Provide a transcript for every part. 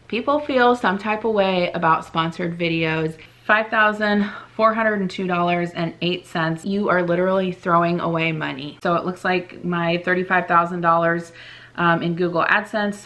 people feel some type of way about sponsored videos. $5,402.08. You are literally throwing away money. So it looks like my $35,000 in Google AdSense.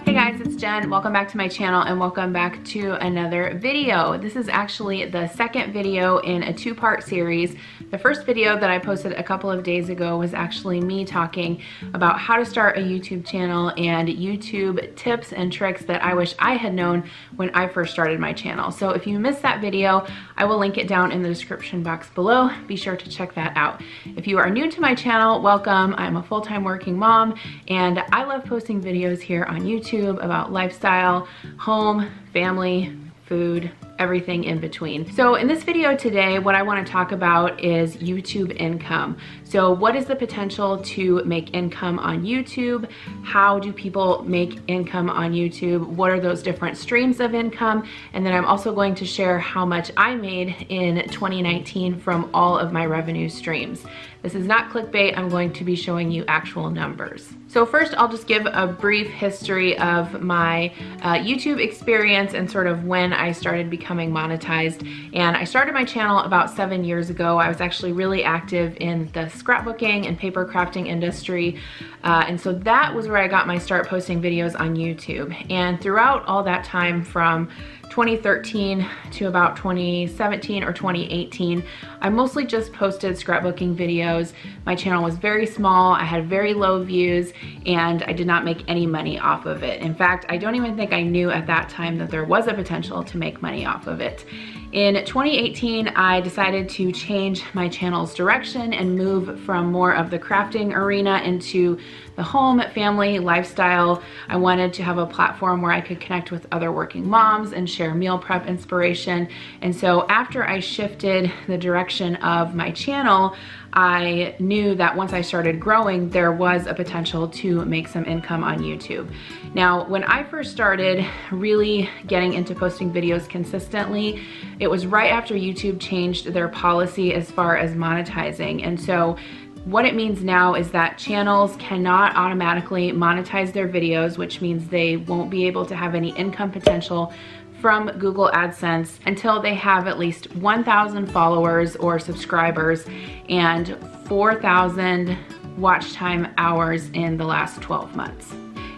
Hey guys, it's Jen. Welcome back to my channel and welcome back to another video. This is actually the second video in a two-part series. The first video that I posted a couple of days ago was actually me talking about how to start a YouTube channel and YouTube tips and tricks that I wish I had known when I first started my channel. So if you missed that video, I will link it down in the description box below. Be sure to check that out. If you are new to my channel, welcome. I'm a full-time working mom and I love posting videos here on YouTube about lifestyle, home, family, food, everything in between. So in this video today, what I want to talk about is YouTube income. So what is the potential to make income on YouTube? How do people make income on YouTube? What are those different streams of income? And then I'm also going to share how much I made in 2019 from all of my revenue streams. This is not clickbait. I'm going to be showing you actual numbers. So first, I'll just give a brief history of my YouTube experience and sort of when I started becoming monetized. And I started my channel about 7 years ago. I was actually really active in the scrapbooking and paper crafting industry. And so that was where I got my start posting videos on YouTube. And throughout all that time from 2013 to about 2017 or 2018, I mostly just posted scrapbooking videos. My channel was very small, I had very low views, and I did not make any money off of it. In fact, I don't even think I knew at that time that there was a potential to make money off of it. In 2018, I decided to change my channel's direction and move from more of the crafting arena into the home, family, lifestyle. I wanted to have a platform where I could connect with other working moms and share meal prep inspiration. And so after I shifted the direction of my channel, I knew that once I started growing, there was a potential to make some income on YouTube. Now, when I first started really getting into posting videos consistently, it was right after YouTube changed their policy as far as monetizing. And so what it means now is that channels cannot automatically monetize their videos, which means they won't be able to have any income potential from Google AdSense until they have at least 1,000 followers or subscribers and 4,000 watch time hours in the last 12 months.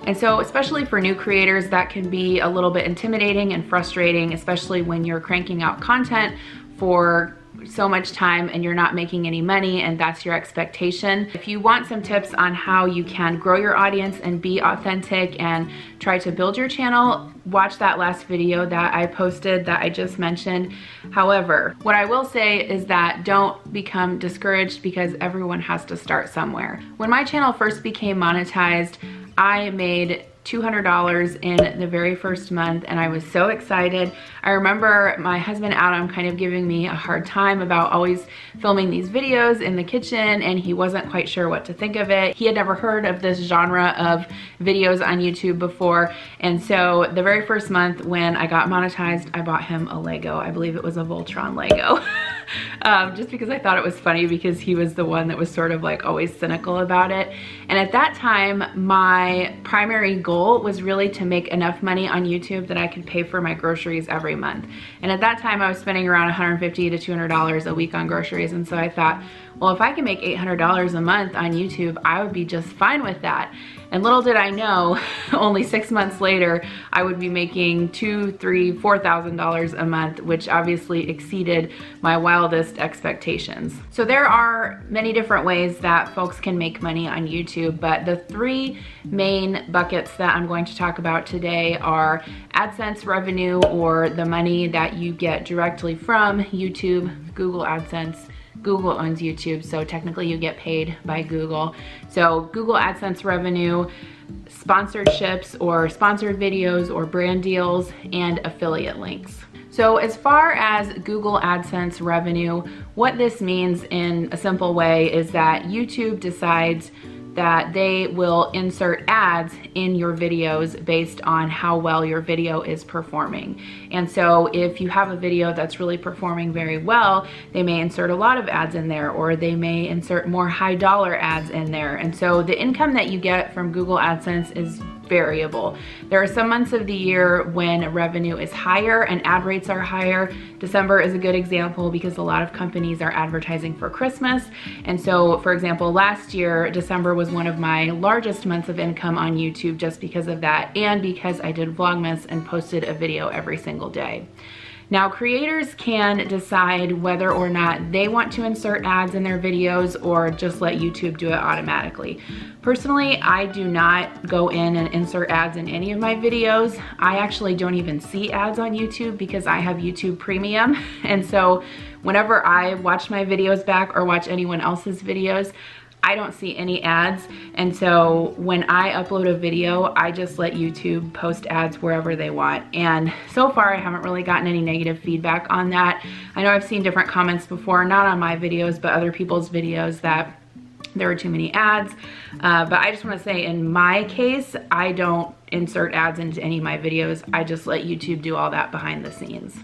And so especially for new creators, that can be a little bit intimidating and frustrating, especially when you're cranking out content for so much time and you're not making any money and that's your expectation. If you want some tips on how you can grow your audience and be authentic and try to build your channel, watch that last video that I posted that I just mentioned. However, what I will say is that don't become discouraged because everyone has to start somewhere. When my channel first became monetized, I made $200 in the very first month and I was so excited. I remember my husband Adam kind of giving me a hard time about always filming these videos in the kitchen and he wasn't quite sure what to think of it. He had never heard of this genre of videos on YouTube before, and so the very first month when I got monetized, I bought him a Lego. I believe it was a Voltron Lego. Just because I thought it was funny because he was the one that was sort of like always cynical about it. And at that time, my primary goal was really to make enough money on YouTube that I could pay for my groceries every month. And at that time I was spending around $150 to $200 a week on groceries. And so I thought, well, if I can make $800 a month on YouTube, I would be just fine with that. And little did I know, only 6 months later, I would be making $2,000, $3,000, $4,000 a month, which obviously exceeded my wildest expectations. So there are many different ways that folks can make money on YouTube, but the three main buckets that I'm going to talk about today are AdSense revenue, or the money that you get directly from YouTube, Google AdSense. Google owns YouTube, so technically you get paid by Google. So Google AdSense revenue, sponsorships or sponsored videos or brand deals, and affiliate links. So as far as Google AdSense revenue, what this means in a simple way is that YouTube decides that they will insert ads in your videos based on how well your video is performing. And so if you have a video that's really performing very well, they may insert a lot of ads in there, or they may insert more high dollar ads in there. And so the income that you get from Google AdSense is variable. There are some months of the year when revenue is higher and ad rates are higher. December is a good example because a lot of companies are advertising for Christmas. And so, for example, last year, December was one of my largest months of income on YouTube just because of that, and because I did Vlogmas and posted a video every single day. Now, creators can decide whether or not they want to insert ads in their videos or just let YouTube do it automatically. Personally, I do not go in and insert ads in any of my videos. I actually don't even see ads on YouTube because I have YouTube Premium. And so whenever I watch my videos back or watch anyone else's videos, I don't see any ads. And so when I upload a video, I just let YouTube post ads wherever they want. And so far, I haven't really gotten any negative feedback on that. I know I've seen different comments before, not on my videos, but other people's videos, that there were too many ads. But I just want to say, in my case, I don't insert ads into any of my videos. I just let YouTube do all that behind the scenes.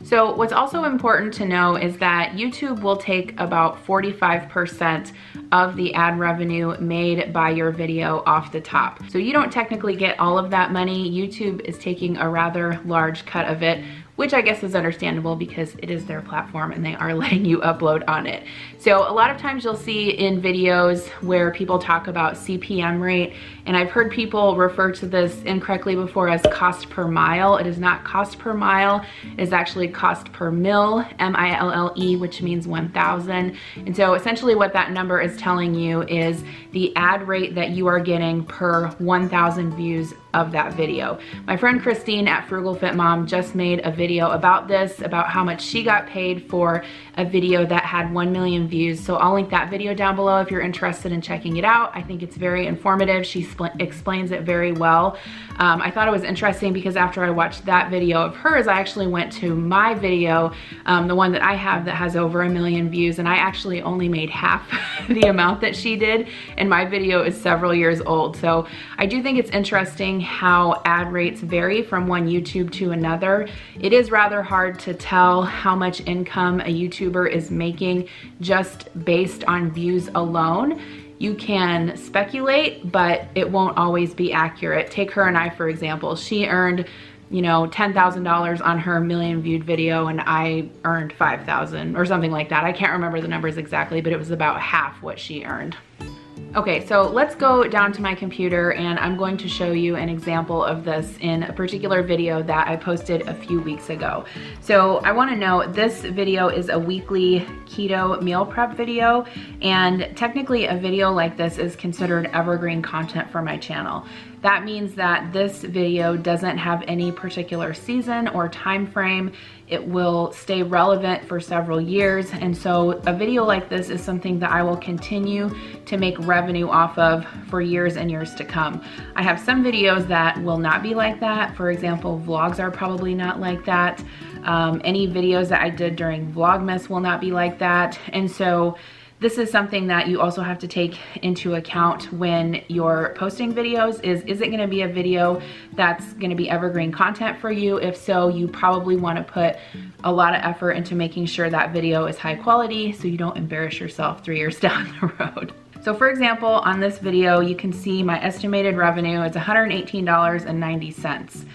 So what's also important to know is that YouTube will take about 45% of the ad revenue made by your video off the top. So you don't technically get all of that money. YouTube is taking a rather large cut of it, which I guess is understandable because it is their platform and they are letting you upload on it. So a lot of times you'll see in videos where people talk about CPM rate, and I've heard people refer to this incorrectly before as cost per mile. It is not cost per mile, it is actually cost per mil, M-I-L-L-E, which means 1,000. And so essentially what that number is telling you is the ad rate that you are getting per 1,000 views of that video. My friend Christine at Frugal Fit Mom just made a video about this, about how much she got paid for a video that had 1 million views. So I'll link that video down below if you're interested in checking it out. I think it's very informative. She explains it very well. I thought it was interesting because after I watched that video of hers, I actually went to my video, the one that I have that has over 1 million views, and I actually only made half the amount that she did, and my video is several years old. So I do think it's interesting how ad rates vary from one YouTube to another. It is rather hard to tell how much income a YouTuber is making just based on views alone. You can speculate, but it won't always be accurate. Take her and I, for example. She earned, you know, $10,000 on her 1 million viewed video, and I earned 5,000 or something like that. I can't remember the numbers exactly, but it was about half what she earned. Okay, so let's go down to my computer and I'm going to show you an example of this in a particular video that I posted a few weeks ago. So I want to note this video is a weekly keto meal prep video, and technically a video like this is considered evergreen content for my channel. That means that this video doesn't have any particular season or time frame. It will stay relevant for several years, and so a video like this is something that I will continue to make revenue off of for years and years to come. I have some videos that will not be like that. For example, vlogs are probably not like that. Any videos that I did during Vlogmas will not be like that. And so this is something that you also have to take into account when you're posting videos. Is it gonna be a video that's gonna be evergreen content for you? If so, you probably wanna put a lot of effort into making sure that video is high quality so you don't embarrass yourself 3 years down the road. So for example, on this video, you can see my estimated revenue is $118.90.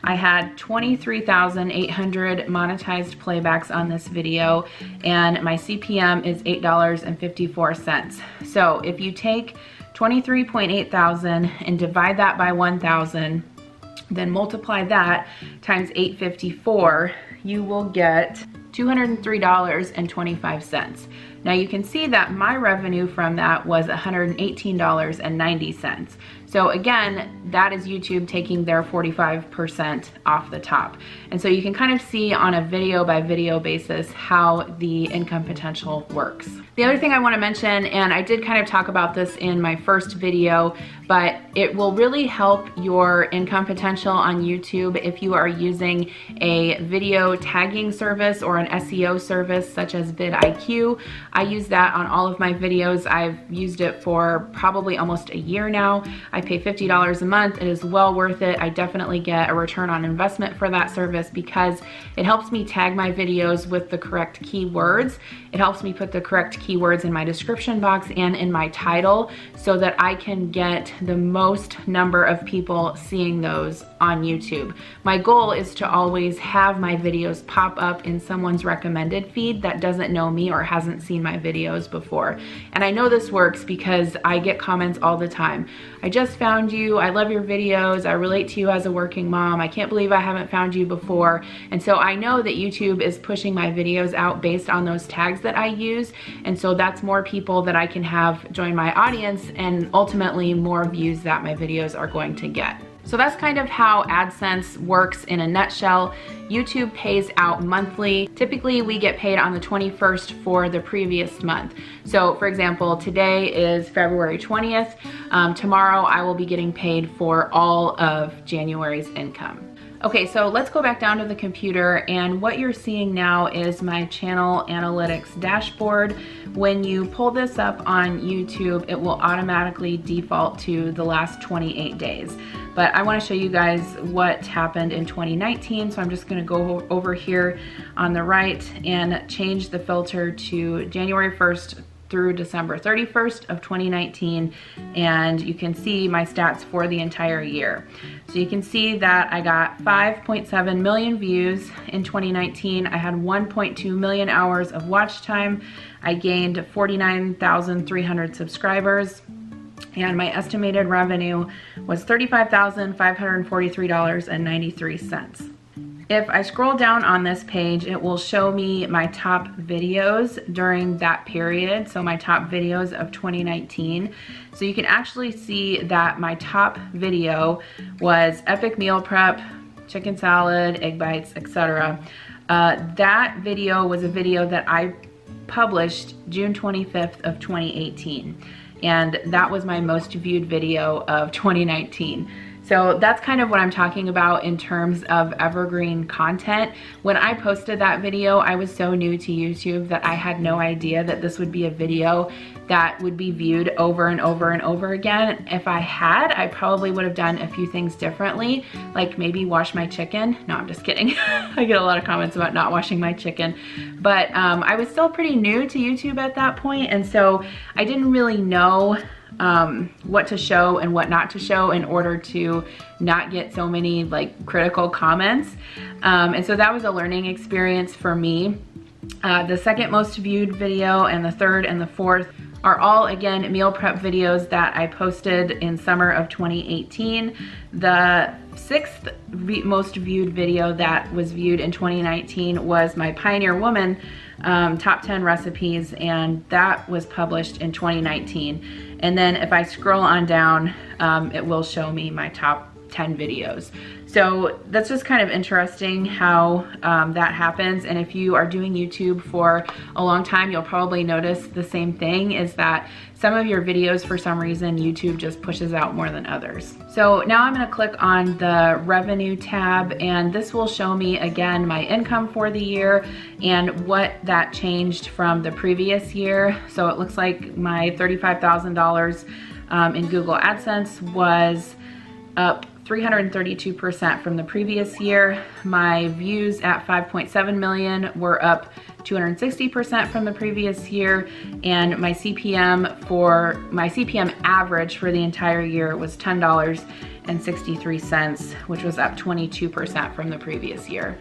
I had 23,800 monetized playbacks on this video, and my CPM is $8.54. So if you take 23.8 thousand and divide that by 1,000, then multiply that times 854, you will get $203.25. Now you can see that my revenue from that was $118.90. So again, that is YouTube taking their 45% off the top. And so you can kind of see on a video by video basis how the income potential works. The other thing I want to mention, and I did kind of talk about this in my first video, but it will really help your income potential on YouTube if you are using a video tagging service or an SEO service such as vidIQ. I use that on all of my videos. I've used it for probably almost a year now. I pay $50 a month. It is well worth it. I definitely get a return on investment for that service because it helps me tag my videos with the correct keywords. It helps me put the correct keywords in my description box and in my title so that I can get the most number of people seeing those on YouTube. My goal is to always have my videos pop up in someone's recommended feed that doesn't know me or hasn't seen my videos before. And I know this works because I get comments all the time. I just found you, I love your videos, I relate to you as a working mom, I can't believe I haven't found you before. And so I know that YouTube is pushing my videos out based on those tags that I use. And so that's more people that I can have join my audience and ultimately more views that my videos are going to get. So that's kind of how AdSense works in a nutshell. YouTube pays out monthly. Typically we get paid on the 21st for the previous month. So for example, today is February 20th. Tomorrow I will be getting paid for all of January's income. Okay, so let's go back down to the computer, and what you're seeing now is my channel analytics dashboard. When you pull this up on YouTube, it will automatically default to the last 28 days. But I want to show you guys what happened in 2019, so I'm just going to go over here on the right and change the filter to January 1st through December 31st of 2019, and you can see my stats for the entire year. So you can see that I got 5.7 million views in 2019. I had 1.2 million hours of watch time. I gained 49,300 subscribers, and my estimated revenue was $35,543.93. If I scroll down on this page, it will show me my top videos during that period, so my top videos of 2019. So you can actually see that my top video was epic meal prep, chicken salad, egg bites, etc. That video was a video that I published June 25th of 2018, and that was my most viewed video of 2019. So that's kind of what I'm talking about in terms of evergreen content. When I posted that video, I was so new to YouTube that I had no idea that this would be a video that would be viewed over and over and over again. If I had, I probably would have done a few things differently, like maybe wash my chicken. No, I'm just kidding. I get a lot of comments about not washing my chicken. But I was still pretty new to YouTube at that point, and so I didn't really know what to show and what not to show in order to not get so many like critical comments. And so that was a learning experience for me. The second most viewed video and the third and the fourth are all, again, meal prep videos that I posted in summer of 2018. The sixth most viewed video that was viewed in 2019 was my Pioneer Woman top 10 recipes, and that was published in 2019. And then if I scroll on down, it will show me my top 10 videos. So that's just kind of interesting how that happens. And if you are doing YouTube for a long time, you'll probably notice the same thing, is that some of your videos, for some reason, YouTube just pushes out more than others. So now I'm gonna click on the revenue tab, and this will show me again my income for the year and what that changed from the previous year. So it looks like my $35,000 in Google AdSense was up 332% from the previous year. My views at 5.7 million were up 260% from the previous year, and my CPM average for the entire year was $10.63, which was up 22% from the previous year.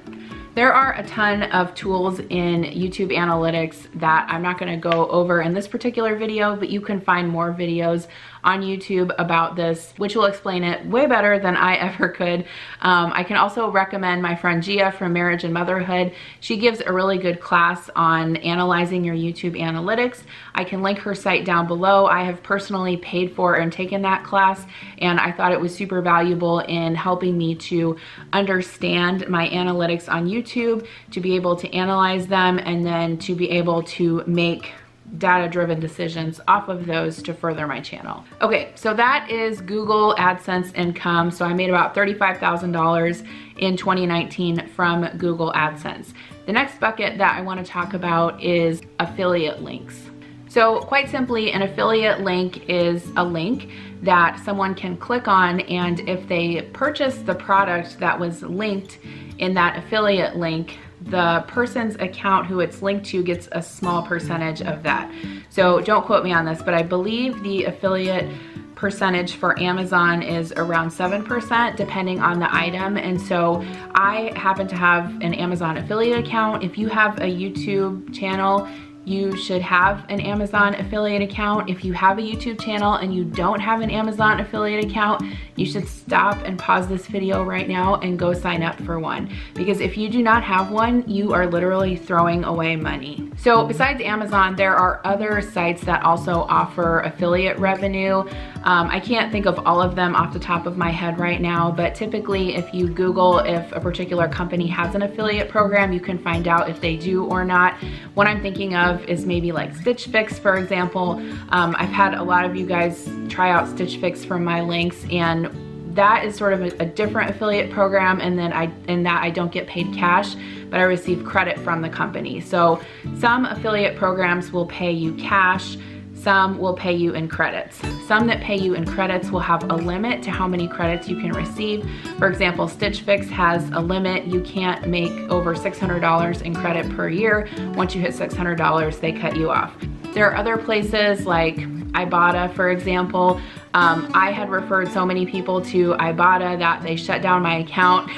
There are a ton of tools in YouTube Analytics that I'm not going to go over in this particular video, but you can find more videos on YouTube about this, which will explain it way better than I ever could. I can also recommend my friend Gia from Marriage and Motherhood. She gives a really good class on analyzing your YouTube analytics. I can link her site down below. I have personally paid for and taken that class, and I thought it was super valuable in helping me to understand my analytics on YouTube, to be able to analyze them, and then to be able to make data-driven decisions off of those to further my channel. Okay, so that is Google AdSense income. So I made about $35,000 in 2019 from Google AdSense. The next bucket that I want to talk about is affiliate links. So quite simply, an affiliate link is a link that someone can click on, and if they purchase the product that was linked in that affiliate link, the person's account who it's linked to gets a small percentage of that. So don't quote me on this, but I believe the affiliate percentage for Amazon is around 7% depending on the item. And so I happen to have an Amazon affiliate account. If you have a YouTube channel, you should have an Amazon affiliate account. If you have a YouTube channel and you don't have an Amazon affiliate account, you should stop and pause this video right now and go sign up for one. Because if you do not have one, you are literally throwing away money. So besides Amazon, there are other sites that also offer affiliate revenue. I can't think of all of them off the top of my head right now, but typically if you Google if a particular company has an affiliate program, you can find out if they do or not. What I'm thinking of is maybe like Stitch Fix, for example. I've had a lot of you guys try out Stitch Fix from my links, and that is sort of a different affiliate program, and then in that I don't get paid cash, but I receive credit from the company. So some affiliate programs will pay you cash, some will pay you in credits. Some that pay you in credits will have a limit to how many credits you can receive. For example, Stitch Fix has a limit. You can't make over $600 in credit per year. Once you hit $600, they cut you off. There are other places like Ibotta, for example. I had referred so many people to Ibotta that they shut down my account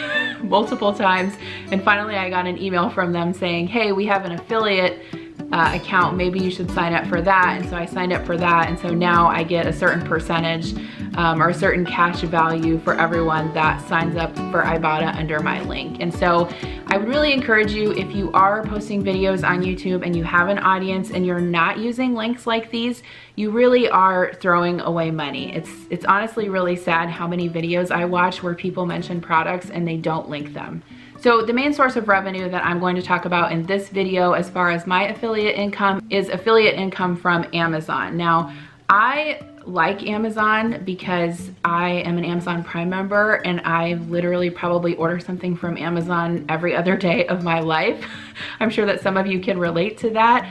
multiple times. And finally I got an email from them saying, hey, we have an affiliate account, maybe you should sign up for that. And so I signed up for that, and so now I get a certain percentage or a certain cash value for everyone that signs up for Ibotta under my link. And so I would really encourage you, if you are posting videos on YouTube and you have an audience and you're not using links like these, you really are throwing away money. It's honestly really sad how many videos I watch where people mention products and they don't link them. So the main source of revenue that I'm going to talk about in this video as far as my affiliate income is affiliate income from Amazon. Now, I like Amazon because I am an Amazon Prime member, and I literally probably order something from Amazon every other day of my life. I'm sure that some of you can relate to that.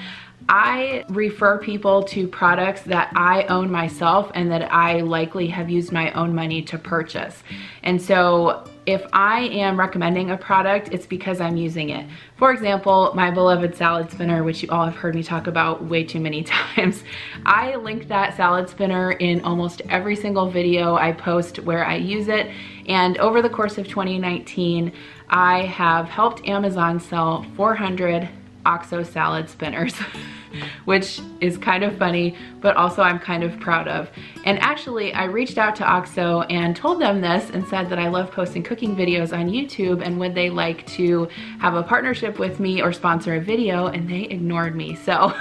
I refer people to products that I own myself and that I likely have used my own money to purchase. And so if I am recommending a product, it's because I'm using it. For example, my beloved salad spinner, which you all have heard me talk about way too many times. I link that salad spinner in almost every single video I post where I use it. And over the course of 2019, I have helped Amazon sell 400 OXO salad spinners, which is kind of funny, but also I'm kind of proud of. And actually, I reached out to OXO and told them this and said that I love posting cooking videos on YouTube and would they like to have a partnership with me or sponsor a video, and they ignored me. So,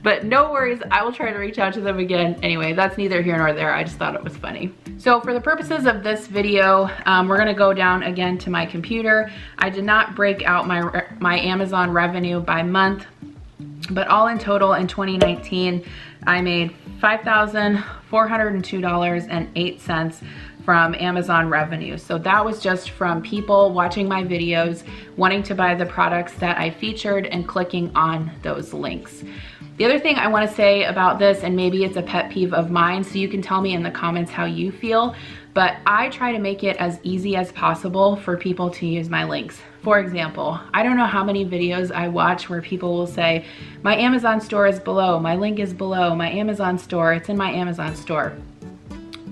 but no worries, I will try to reach out to them again. Anyway, that's neither here nor there. I just thought it was funny. So for the purposes of this video, we're gonna go down again to my computer. I did not break out my Amazon revenue by month, but all in total in 2019, I made $5,402.08 from Amazon revenue. So that was just from people watching my videos, wanting to buy the products that I featured and clicking on those links. The other thing I want to say about this, and maybe it's a pet peeve of mine, so you can tell me in the comments how you feel, but I try to make it as easy as possible for people to use my links. For example, I don't know how many videos I watch where people will say, my Amazon store is below, my link is below, my Amazon store, it's in my Amazon store.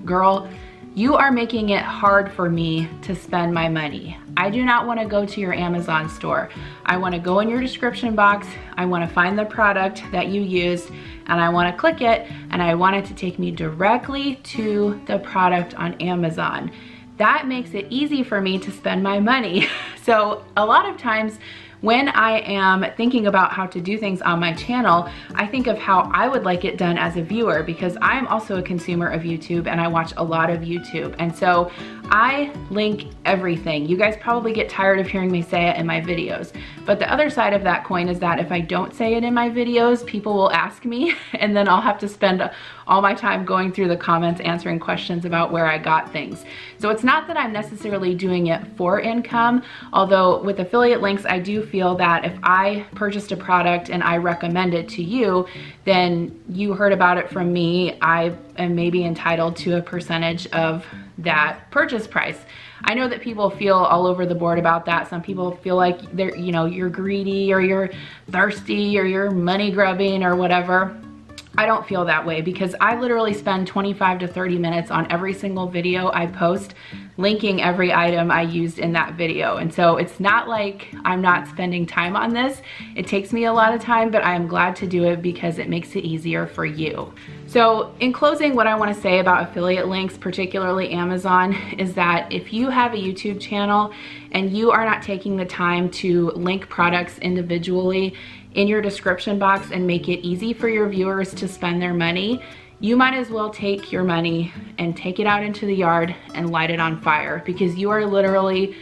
Girl, you are making it hard for me to spend my money. I do not want to go to your Amazon store. I want to go in your description box, I want to find the product that you used, and I want to click it, and I want it to take me directly to the product on Amazon. That makes it easy for me to spend my money. So a lot of times when I am thinking about how to do things on my channel, I think of how I would like it done as a viewer, because I'm also a consumer of YouTube and I watch a lot of YouTube. And so I link everything. You guys probably get tired of hearing me say it in my videos. But the other side of that coin is that if I don't say it in my videos, people will ask me, and then I'll have to spend all my time going through the comments answering questions about where I got things. So it's not that I'm necessarily doing it for income, although with affiliate links, I do feel that if I purchased a product and I recommend it to you, then you heard about it from me. I am maybe entitled to a percentage of that purchase price. I know that people feel all over the board about that. Some people feel like they're, you know, you're greedy or you're thirsty or you're money grubbing or whatever. I don't feel that way, because I literally spend 25 to 30 minutes on every single video I post, linking every item I used in that video. And so it's not like I'm not spending time on this. It takes me a lot of time, but I am glad to do it because it makes it easier for you. So in closing, what I want to say about affiliate links, particularly Amazon, is that if you have a YouTube channel and you are not taking the time to link products individually in your description box and make it easy for your viewers to spend their money, you might as well take your money and take it out into the yard and light it on fire, because you are literally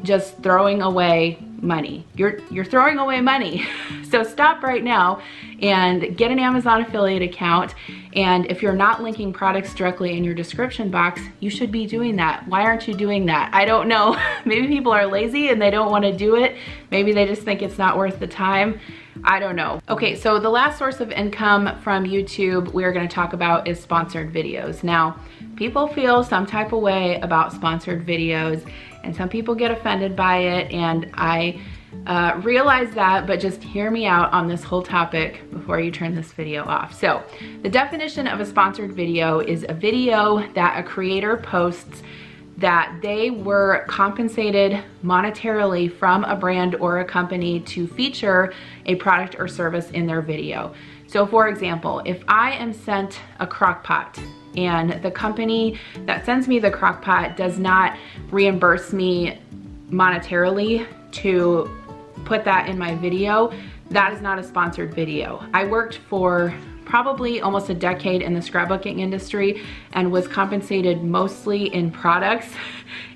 just throwing away money. You're throwing away money. So stop right now and get an Amazon affiliate account. And if you're not linking products directly in your description box, you should be doing that. Why aren't you doing that? I don't know. Maybe people are lazy and they don't want to do it. Maybe they just think it's not worth the time. I don't know. Okay, so the last source of income from YouTube we're going to talk about is sponsored videos. Now, people feel some type of way about sponsored videos, and some people get offended by it, and I realize that, but just hear me out on this whole topic before you turn this video off. So, the definition of a sponsored video is a video that a creator posts that they were compensated monetarily from a brand or a company to feature a product or service in their video. So for example, if I am sent a crock pot and the company that sends me the crock pot does not reimburse me monetarily to put that in my video, that is not a sponsored video. I worked for probably almost a decade in the scrapbooking industry and was compensated mostly in products,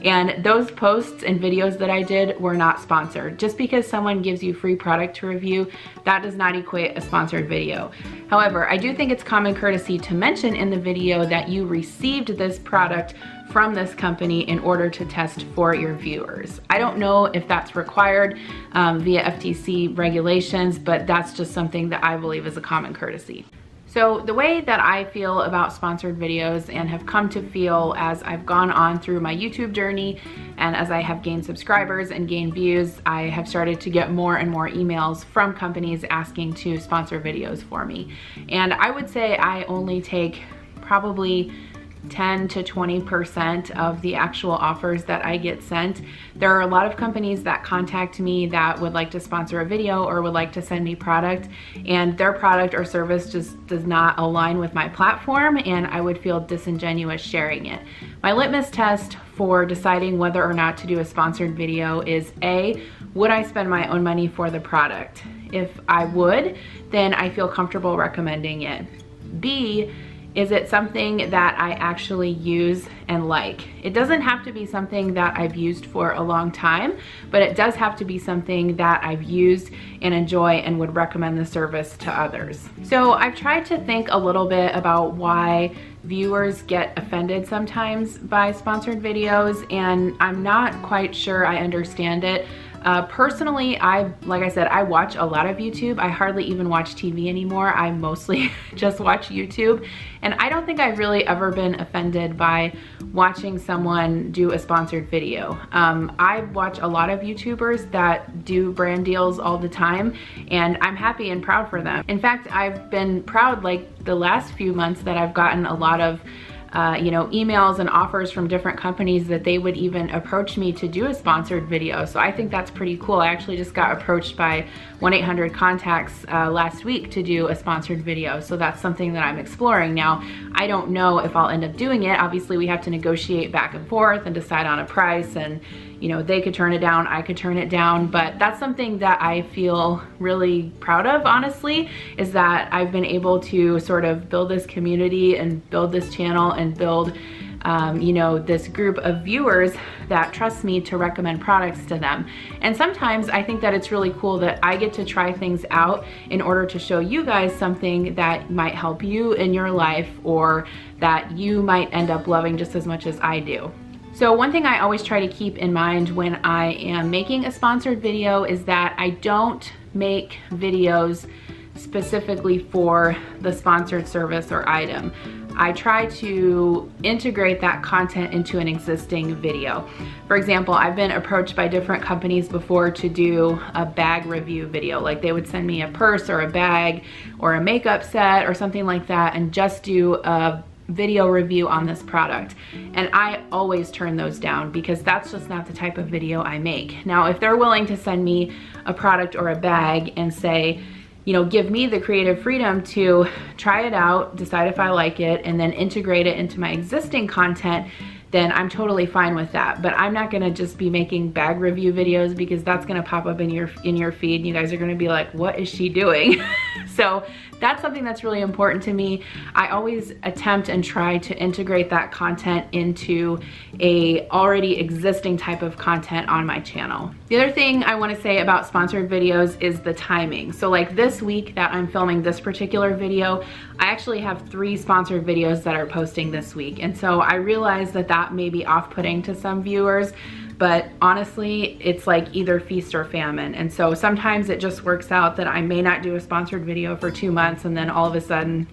and those posts and videos that I did were not sponsored. Just because someone gives you free product to review, that does not equate a sponsored video. However, I do think it's common courtesy to mention in the video that you received this product from this company in order to test for your viewers. I don't know if that's required via FTC regulations, but that's just something that I believe is a common courtesy. So the way that I feel about sponsored videos, and have come to feel as I've gone on through my YouTube journey and as I have gained subscribers and gained views, I have started to get more and more emails from companies asking to sponsor videos for me. And I would say I only take probably 10 to 20% of the actual offers that I get sent. There are a lot of companies that contact me that would like to sponsor a video or would like to send me product, and their product or service just does not align with my platform, and I would feel disingenuous sharing it. My litmus test for deciding whether or not to do a sponsored video is A, would I spend my own money for the product? If I would, then I feel comfortable recommending it. B, is it something that I actually use and like? It doesn't have to be something that I've used for a long time, but it does have to be something that I've used and enjoy and would recommend the service to others. So I've tried to think a little bit about why viewers get offended sometimes by sponsored videos, and I'm not quite sure I understand it. Personally, like I said, I watch a lot of YouTube. I hardly even watch TV anymore. I mostly just watch YouTube. And I don't think I've really ever been offended by watching someone do a sponsored video. I watch a lot of YouTubers that do brand deals all the time, and I'm happy and proud for them. In fact, I've been proud like the last few months that I've gotten a lot of emails and offers from different companies that they would even approach me to do a sponsored video. So I think that's pretty cool. I actually just got approached by 1-800-CONTACTS last week to do a sponsored video. So that's something that I'm exploring. Now, I don't know if I'll end up doing it. Obviously, we have to negotiate back and forth and decide on a price and, you know, they could turn it down, I could turn it down. But that's something that I feel really proud of, honestly, is that I've been able to sort of build this community and build this channel and build you know, this group of viewers that trust me to recommend products to them. And sometimes I think that it's really cool that I get to try things out in order to show you guys something that might help you in your life, or that you might end up loving just as much as I do. So one thing I always try to keep in mind when I am making a sponsored video is that I don't make videos specifically for the sponsored service or item. I try to integrate that content into an existing video. For example, I've been approached by different companies before to do a bag review video. Like they would send me a purse or a bag or a makeup set or something like that, and just do a video review on this product. And I always turn those down because that's just not the type of video I make. Now, if they're willing to send me a product or a bag and say, you know, give me the creative freedom to try it out, decide if I like it, and then integrate it into my existing content, then I'm totally fine with that. But I'm not gonna just be making bag review videos, because that's gonna pop up in your feed and you guys are gonna be like, what is she doing? So that's something that's really important to me. I always attempt and try to integrate that content into a already existing type of content on my channel. The other thing I want to say about sponsored videos is the timing. So like this week that I'm filming this particular video, I actually have 3 sponsored videos that are posting this week. And so I realize that that may be off-putting to some viewers, but honestly, it's like either feast or famine. And so sometimes it just works out that I may not do a sponsored video for 2 months, and then all of a sudden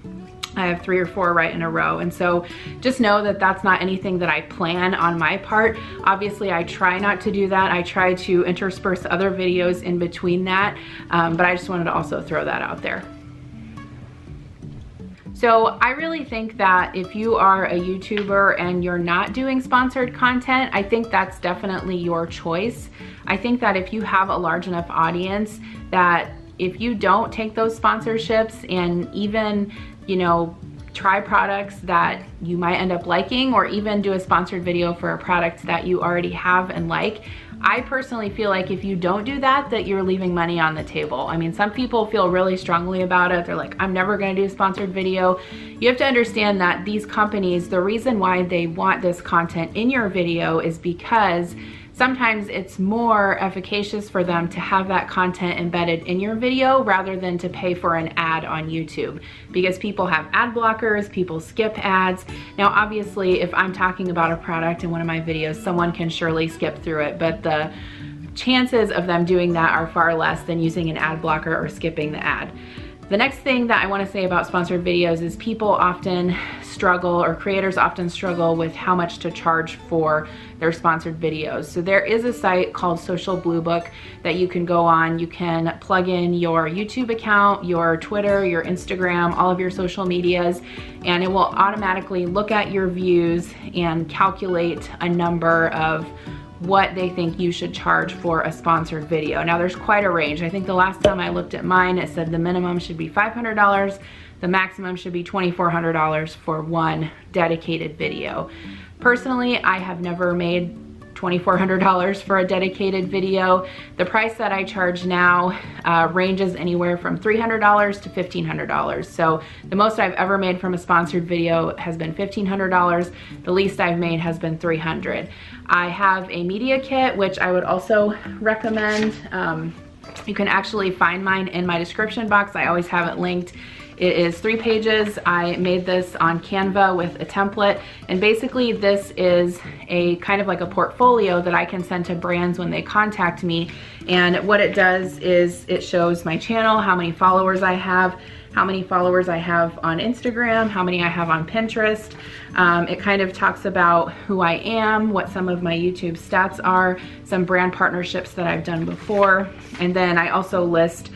I have 3 or 4 right in a row. And so just know that that's not anything that I plan on my part. Obviously, I try not to do that. I try to intersperse other videos in between that, but I just wanted to also throw that out there. So I really think that if you are a YouTuber and you're not doing sponsored content, I think that's definitely your choice. I think that if you have a large enough audience, that if you don't take those sponsorships and even, you know, try products that you might end up liking, or even do a sponsored video for a product that you already have and like, I personally feel like if you don't do that, that you're leaving money on the table. I mean, some people feel really strongly about it. They're like, I'm never gonna do a sponsored video. You have to understand that these companies, the reason why they want this content in your video is because sometimes it's more efficacious for them to have that content embedded in your video rather than to pay for an ad on YouTube, because people have ad blockers, people skip ads. Now, obviously, if I'm talking about a product in one of my videos, someone can surely skip through it, but the chances of them doing that are far less than using an ad blocker or skipping the ad. The next thing that I want to say about sponsored videos is people often struggle, or creators often struggle with how much to charge for their sponsored videos. So there is a site called Social Blue Book that you can go on. You can plug in your YouTube account, your Twitter, your Instagram, all of your social medias, and it will automatically look at your views and calculate a number of what they think you should charge for a sponsored video. Now, there's quite a range. I think the last time I looked at mine, it said the minimum should be $500, the maximum should be $2,400 for one dedicated video. Personally, I have never made $2,400 for a dedicated video. The price that I charge now ranges anywhere from $300 to $1,500. So the most I've ever made from a sponsored video has been $1,500. The least I've made has been $300. I have a media kit, which I would also recommend. You can actually find mine in my description box. I always have it linked. It is 3 pages. I made this on Canva with a template, and basically this is a kind of like a portfolio that I can send to brands when they contact me. And what it does is it shows my channel, how many followers I have, how many followers I have on Instagram, how many I have on Pinterest. It kind of talks about who I am, what some of my YouTube stats are, some brand partnerships that I've done before, and then I also list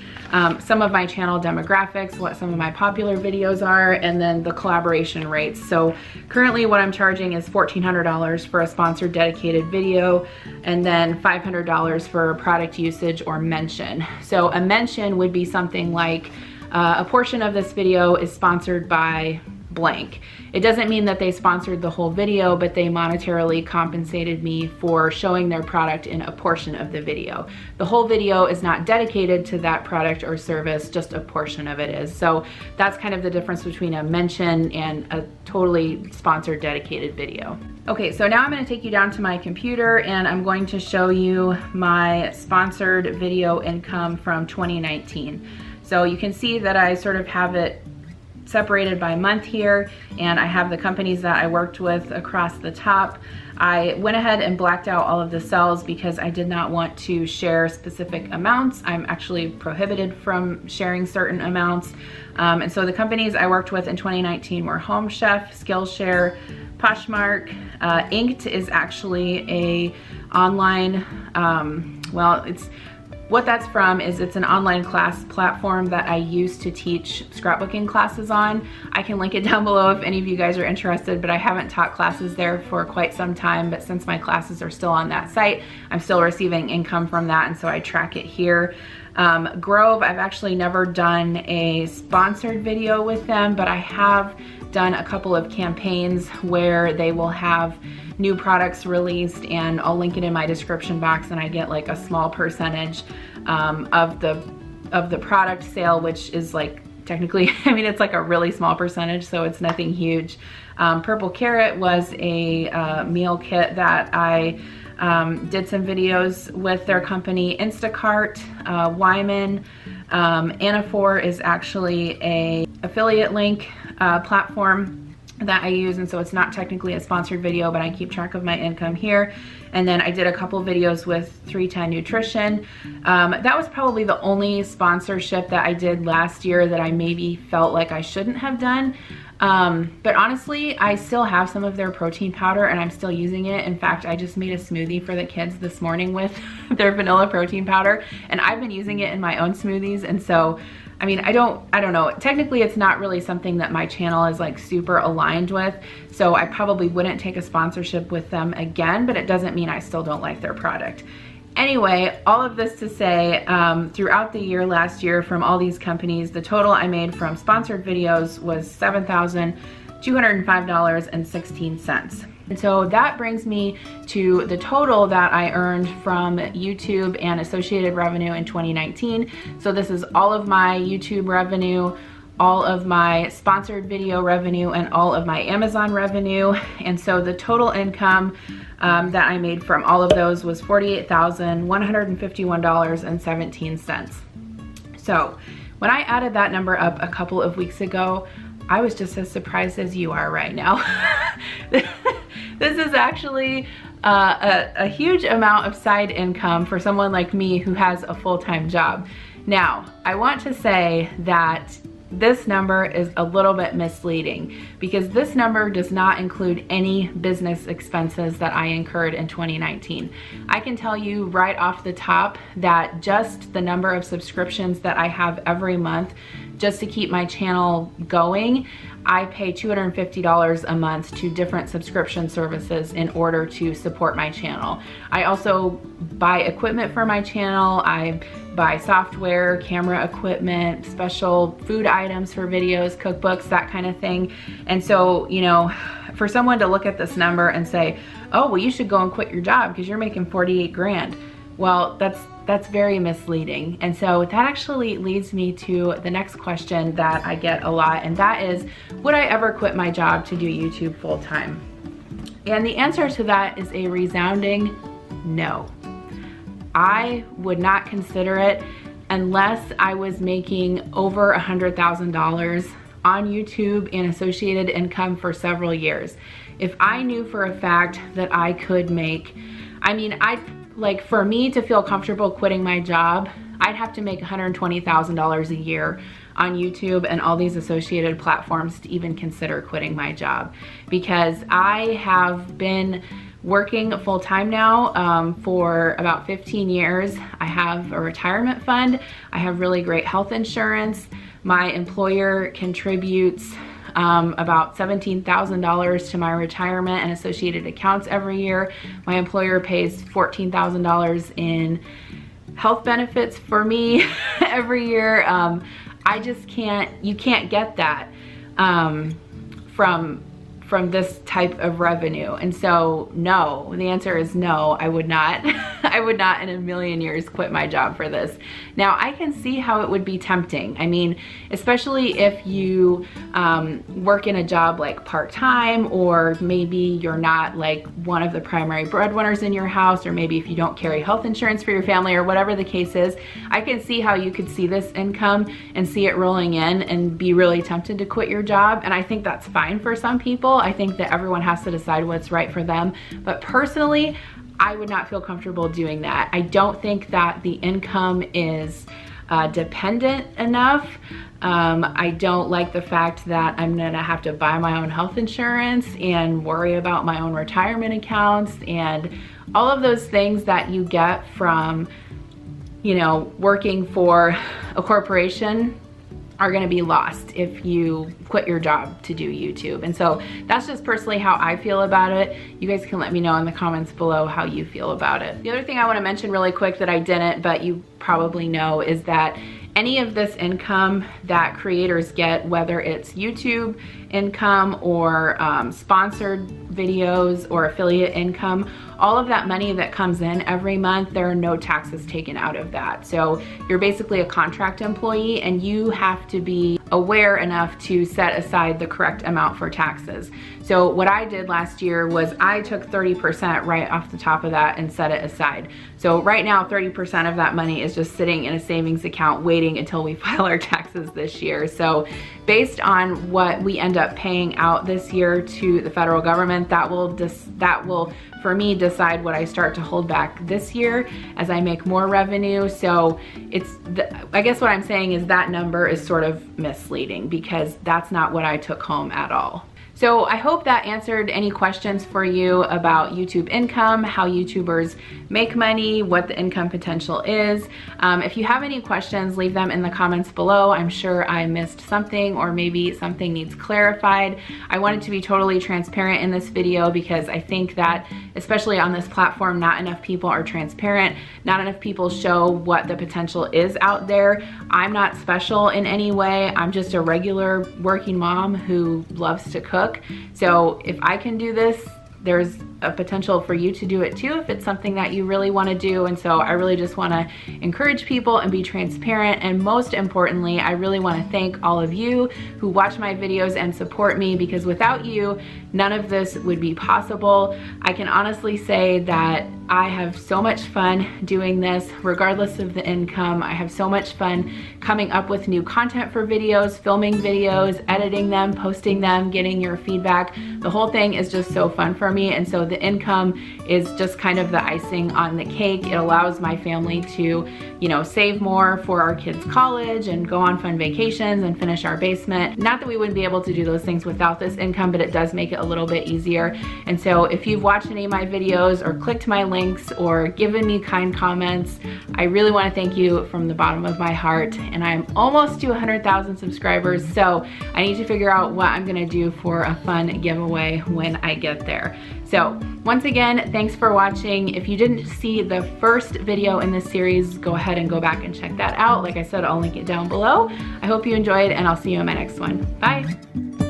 some of my channel demographics, what some of my popular videos are, and then the collaboration rates. So currently what I'm charging is $1,400 for a sponsored dedicated video, and then $500 for product usage or mention. So a mention would be something like a portion of this video is sponsored by blank. It doesn't mean that they sponsored the whole video, but they monetarily compensated me for showing their product in a portion of the video. The whole video is not dedicated to that product or service, just a portion of it is. So that's kind of the difference between a mention and a totally sponsored dedicated video. Okay, so now I'm gonna take you down to my computer and I'm going to show you my sponsored video income from 2019. So you can see that I sort of have it separated by month here, and I have the companies that I worked with across the top. I went ahead and blacked out all of the cells because I did not want to share specific amounts. I'm actually prohibited from sharing certain amounts. And so the companies I worked with in 2019 were Home Chef, Skillshare, Poshmark. Inked is actually a online, what that's from is it's an online class platform that I use to teach scrapbooking classes on. I can link it down below if any of you guys are interested, but I haven't taught classes there for quite some time, but since my classes are still on that site, I'm still receiving income from that, and so I track it here. Grove, I've actually never done a sponsored video with them, but I have done a couple of campaigns where they will have new products released, and I'll link it in my description box, and I get like a small percentage of the product sale, which is like technically, I mean, it's like a really small percentage, so it's nothing huge. Purple Carrot was a meal kit that I did some videos with their company. Instacart, Wyman, Anaphor is actually a affiliate link platform that I use, and so it's not technically a sponsored video, but I keep track of my income here. And then I did a couple videos with 310 Nutrition. That was probably the only sponsorship that I did last year that I maybe felt like I shouldn't have done. But honestly, I still have some of their protein powder and I'm still using it. In fact, I just made a smoothie for the kids this morning with their vanilla protein powder, and I've been using it in my own smoothies. And so, I mean, I don't know. Technically, it's not really something that my channel is like super aligned with, so I probably wouldn't take a sponsorship with them again, but it doesn't mean I still don't like their product. Anyway, all of this to say, throughout the year last year from all these companies, the total I made from sponsored videos was $7,205.16. And so that brings me to the total that I earned from YouTube and associated revenue in 2019. So this is all of my YouTube revenue, all of my sponsored video revenue, and all of my Amazon revenue. And so the total income that I made from all of those was $48,151.17. So when I added that number up a couple of weeks ago, I was just as surprised as you are right now. This is actually a huge amount of side income for someone like me who has a full-time job. Now, I want to say that this number is a little bit misleading because this number does not include any business expenses that I incurred in 2019. I can tell you right off the top that just the number of subscriptions that I have every month just to keep my channel going, I pay $250 a month to different subscription services in order to support my channel. I also buy equipment for my channel. I buy software, camera equipment, special food items for videos, cookbooks, that kind of thing. And so, you know, for someone to look at this number and say, oh, well, you should go and quit your job because you're making 48 grand. Well, that's very misleading. And so that actually leads me to the next question that I get a lot, and that is, would I ever quit my job to do YouTube full time? And the answer to that is a resounding no. I would not consider it unless I was making over $100,000 on YouTube and associated income for several years. If I knew for a fact that I could make, like for me to feel comfortable quitting my job, I'd have to make $120,000 a year on YouTube and all these associated platforms to even consider quitting my job, because I have been working full-time now for about 15 years. I have a retirement fund. I have really great health insurance. My employer contributes about $17,000 to my retirement and associated accounts every year. My employer pays $14,000 in health benefits for me every year. I just can't, you can't get that from this type of revenue. And so no, the answer is no, I would not. I would not in a million years quit my job for this. Now I can see how it would be tempting. I mean, especially if you work in a job like part-time, or maybe you're not like one of the primary breadwinners in your house, or maybe if you don't carry health insurance for your family, or whatever the case is, I can see how you could see this income and see it rolling in and be really tempted to quit your job. And I think that's fine for some people. I think that everyone has to decide what's right for them. But personally, I would not feel comfortable doing that. I don't think that the income is dependent enough. I don't like the fact that I'm gonna have to buy my own health insurance and worry about my own retirement accounts and all of those things that you get from, you know, working for a corporation are gonna be lost if you quit your job to do YouTube. And so that's just personally how I feel about it. You guys can let me know in the comments below how you feel about it. The other thing I wanna mention really quick that I didn't, but you probably know, is that any of this income that creators get, whether it's YouTube income or sponsored videos or affiliate income, all of that money that comes in every month, there are no taxes taken out of that. So you're basically a contract employee, and you have to be aware enough to set aside the correct amount for taxes. So what I did last year was I took 30% right off the top of that and set it aside. So right now, 30% of that money is just sitting in a savings account waiting until we file our taxes this year. So based on what we end up paying out this year to the federal government, that will for me decide what I start to hold back this year as I make more revenue. So I guess what I'm saying is that number is sort of misleading, because that's not what I took home at all. So I hope that answered any questions for you about YouTube income, how YouTubers make money, what the income potential is. If you have any questions, leave them in the comments below. I'm sure I missed something, or maybe something needs clarified. I wanted to be totally transparent in this video because I think that, especially on this platform, not enough people are transparent. Not enough people show what the potential is out there. I'm not special in any way. I'm just a regular working mom who loves to cook. So if I can do this, there's a potential for you to do it too if it's something that you really want to do. And so I really just want to encourage people and be transparent. And most importantly, I really want to thank all of you who watch my videos and support me, because without you, none of this would be possible. I can honestly say that I have so much fun doing this regardless of the income. I have so much fun coming up with new content for videos, filming videos, editing them, posting them, getting your feedback. The whole thing is just so fun for me. And so the income is just kind of the icing on the cake. It allows my family to, you know, save more for our kids' college and go on fun vacations and finish our basement. Not that we wouldn't be able to do those things without this income, but it does make it a little bit easier. And so if you've watched any of my videos or clicked my links or given me kind comments, I really want to thank you from the bottom of my heart. And I'm almost to 100,000 subscribers, so I need to figure out what I'm gonna do for a fun giveaway when I get there. So once again, thanks for watching. If you didn't see the first video in this series, go ahead and go back and check that out. Like I said, I'll link it down below. I hope you enjoyed, and I'll see you in my next one. Bye.